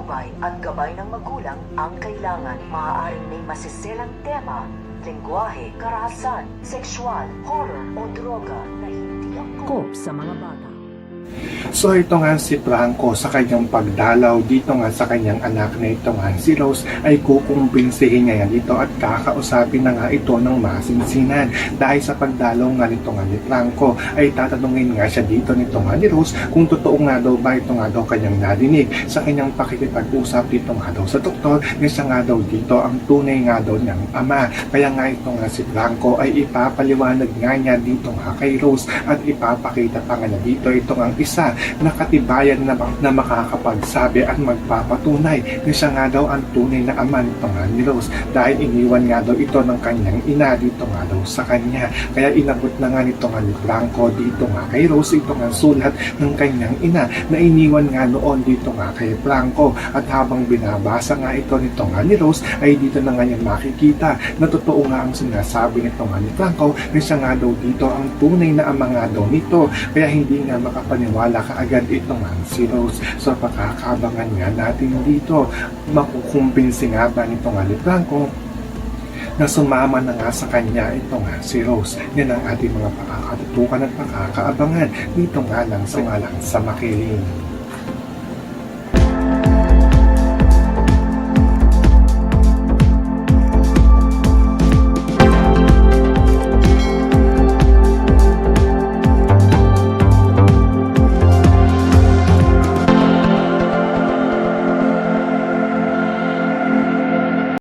patnubay at gabay ng magulang ang kailangan. Maaaring may masiselang tema, lengguwahe, karahasan, sexual, horror o droga na hindi angkop sa mga bata. So ito nga si Franco sa kanyang pagdalaw dito nga sa kanyang anak na ito nga si Rose ay kukumbinsihin niya dito at kakausapin na nga ito ng masinsinan. Dahil sa pagdalaw nga nito nga ni Franco ay tatanungin nga siya dito nito nga ni Rose kung totoo nga daw ba ito nga daw kanyang narinig sa kanyang pakikipag-usap dito nga daw sa doktor na siya nga daw dito ang tunay nga daw niyang ama. Kaya nga ito nga si Franco ay ipapaliwanag nga niya dito nga kay Rose at ipapakita pa nga niya dito ito ang isa na katibayan na makakapagsabi at magpapatunay na siya nga daw ang tunay na ama nito nga ni Rose dahil iniwan nga daw ito ng kanyang ina dito nga daw sa kanya. Kaya inabot na nga nito nga ni Franco dito nga kay Rose ito nga sulat ng kanyang ina na iniwan nga noon dito nga kay Franco at habang binabasa nga ito nito nga ni Rose ay dito na nga niya makikita na totoo nga ang sinasabi nito nga ni Franco na siya nga daw dito ang tunay na ama nga daw nito. Kaya hindi nga makapaniwala kaagad ito nga si Rose. So pakakabangan nga natin dito makukumbinsi nga ba nito nga ni Franco na sumama na nga sa kanya ito nga si Rose. Yan ang ating mga pakakatutukan at pakakaabangan dito nga lang sa Makiling.